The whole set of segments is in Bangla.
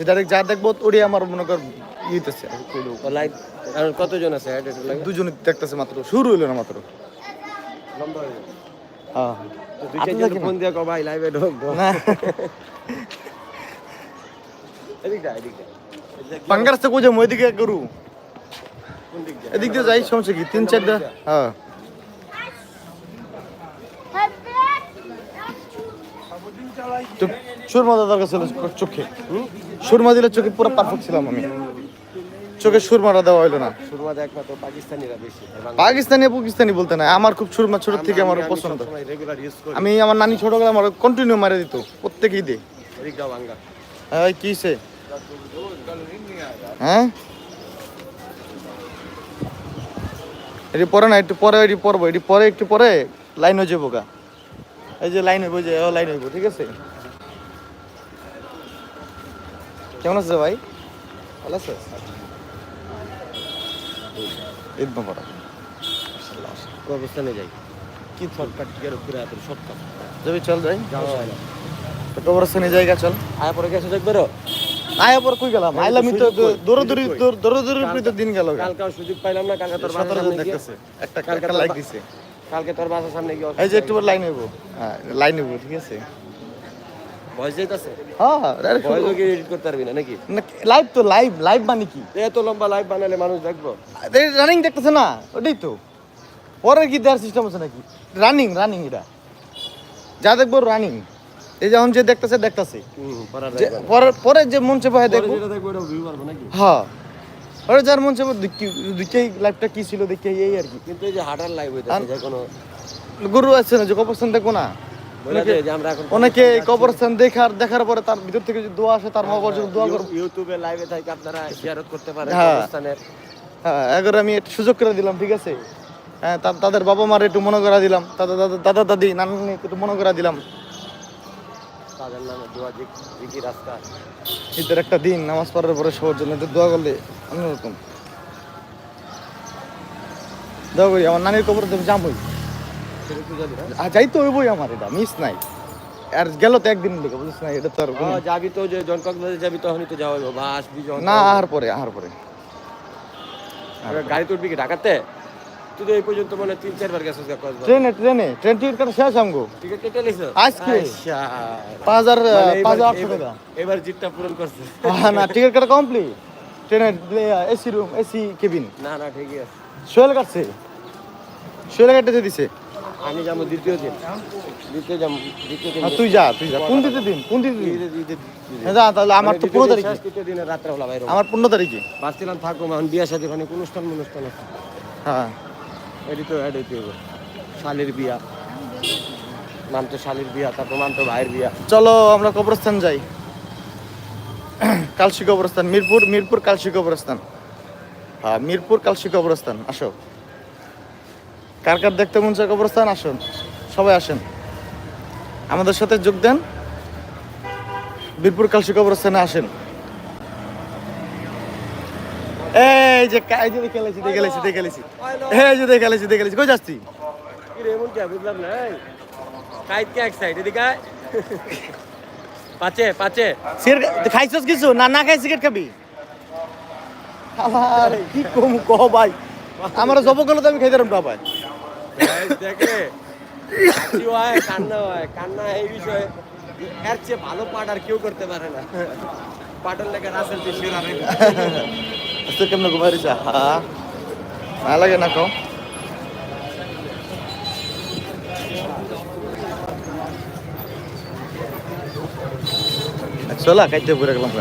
ডাইরেক্ট যা দেখবো ওরই আমার মনে কর ইতেছে লাইভ কারণ কতজন আছে দুজন দেখতেছে মাত্র শুরু হইলো না মাত্র লম্বা হয়ে যাবে হ্যাঁ দুই চারজন ফোন দিয়ে কও ভাই লাইভে ঢোকবো না এদিকটা পাঙ্গার রাস্তা কই যাবো ওইদিকে গরু কোন দিক দিয়ে এদিক দিয়ে যাই সমস্যা কি 3-4টা হ্যাঁ তো সুরমা দাদার কাছে চোখে সুরমা দিলে চোখে পুরো পারফেক্ট ছিলাম আমি চোখে সুরমাটা দেওয়া হইলো না সুরমা একমাত্র পাকিস্তানিরা বেশি পাকিস্তানি বলতে না আমার খুব সুরমা ছোট থেকে আমার পছন্দ রেগুলার ইউজ করি আমি আমার নানি ছোটবেলায় আমার কন্টিনিউ মারে দিত প্রত্যেকই দে এদিকটাও ভাঙ্গা এই কিসে হ্যাঁ এটি পরে না একটু পরে এটি পরবো এটি পরে একটু পরে লাইন হয়ে যাবো গা এই যে লাইন হইব যে লাইন হইব ঠিক আছে কেমন আছে ভাই ভালো আছে ঈদ মোবারক কবরস্থানে যাই কি শর্টকাট টিকের উপরে এত শর্টকাট যাবি চল যাই যাওয়া হয় না তো কবরস্থানে জায়গা চল আয়া পরে গেছে দেখবে আয়া পর কই গেলাম আইলামই তো দৌড়দৌড়ি তো দিন গেল কালকেও সুযোগ পাইলাম না কালকে তোর 17 জন দেখতেছে একটা লাইক দিছে কালকে তোর বাসার সামনে গিয়ে এই যে একটু লাইন হইব হ্যাঁ লাইন হইব ঠিক আছে ভয়েস যাইতাছে হ্যাঁ ভয়েস কি এডিট করতে পারবি না নাকি লাইভ তো লাইভ মানে কি এত লম্বা লাইভ বানালে মানুষ দেখবো রানিং দেখতেছে না ওটাই তো পরে কি দেওয়ার সিস্টেম আছে নাকি রানিং এটা যা দেখবো রানিং এই যখন যে দেখতেছে পরে যে মন চেপে দেখবো হ্যাঁ ওরে যার মন চেপে দেখি লাইভটা কি ছিল দেখি এই আর কি কিন্তু এই যে হাঁটার লাইভ হইতাছে যে কোনো গরু আছে না যে কবরস্থান দেখবো না অনেকে কবরস্থান দেখার পরে তার ভিতর থেকে যে দোয়া আসে তার মা পর্যন্ত দোয়া করবো ইউটিউবে লাইভে থেকে আপনারা জিয়ারত করতে পারেন হ্যাঁ কবরস্থানের হ্যাঁ এগারে আমি একটু সুযোগ করে দিলাম ঠিক আছে হ্যাঁ তাদের বাবা মার একটু মনে করা দিলাম দাদা দাদি নানি একটু মনে করা দিলাম তাদের নামে দোয়া জিকির রাস্তা ঈদের একটা দিন নামাজ পড়ার পরে সবার জন্য একটু দোয়া করলে অন্যরকম দোয়া করি আমার নানির কবর তো যাবই যাই তো হইবই আমার এটা মিস নাই আর গেল তো একদিন লেগে বুঝিস না এটা তো আর যাবি তো যে জনকক্সবাজার যাবি তখনই তো যাওয়া বা আসবি না আহার পরে গাড়ি তুলবি কি ঢাকাতে তুই তো এই পর্যন্ত মানে 3-4 বার গেছিস ট্রেন টিকিট কাটা শেষ আমগো টিকিট কেটে লিছো আজকে 5800 টাকা এবার জিতটা পূরণ করছে না টিকিট কাটা কমপ্লিট ট্রেনের এসি রুম এসি কেবিন না ঠিকই আছে সোহেল কাটতে দিছে আমি যাবো দ্বিতীয় দিন তুই যা কোন দিতে দিন যা তাহলে আমার তো 15 তারিখে তৃতীয় দিনে রাত্রে হলো ভাই আমার 15 তারিখে ভাবছিলাম থাকবো এখন বিয়ে শাদী মানে অনুষ্ঠান আছে হ্যাঁ এটি তো অ্যাড হইতে হবে শালির বিয়া নাম তো শালির বিয়া তারপর নাম তো ভাইয়ের বিয়া চলো আমরা কবরস্থান যাই কালশি কবরস্থান মিরপুর কালশি কবরস্থান হ্যাঁ মিরপুর কালশি কবরস্থান আসো কার দেখতে মন চায় কবরস্থান আসুন সবাই আসেন আমাদের সাথে যোগ দেন মিরপুর কালশি কবরস্থানে আসেন এই যে দেখেছি কই যাচ্ছি এমন কি বুঝলাম না কাইতে এক সাইড এদিকে পাচে খাইছস কিছু না খাই সিগারেট খাবি আরে কি কহ ভাই আমার জব করলে তো আমি খাইতে পারবো ভাই দেখে কান্না এই বিষয়ে এর চেয়ে ভালো পাঠ আর কেউ করতে পারে না পাটের লেগে রাসেল কেমন ঘুমাইছে হ্যাঁ না লাগে না কম চলা খাইতে পড়ে গেলাম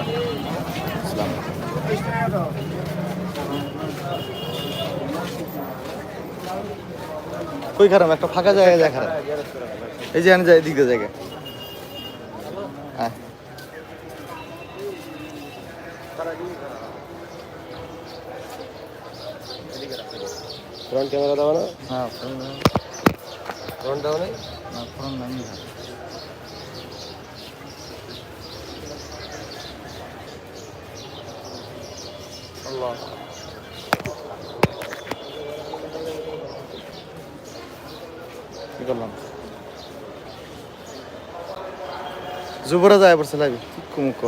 কই খারাপ একটা ফাঁকা জায়গায় যায় খারাপ এই যে যায় এদিক দিয়ে জায়গা হ্যাঁ ফ্রন্ট ক্যামেরা দাও না হ্যাঁ ফ্রন্ট দাও না ফ্রন্ট নাই আল্লাহ কি করলাম যুবরা যায় পড়ছে লাইভে কি কুমুক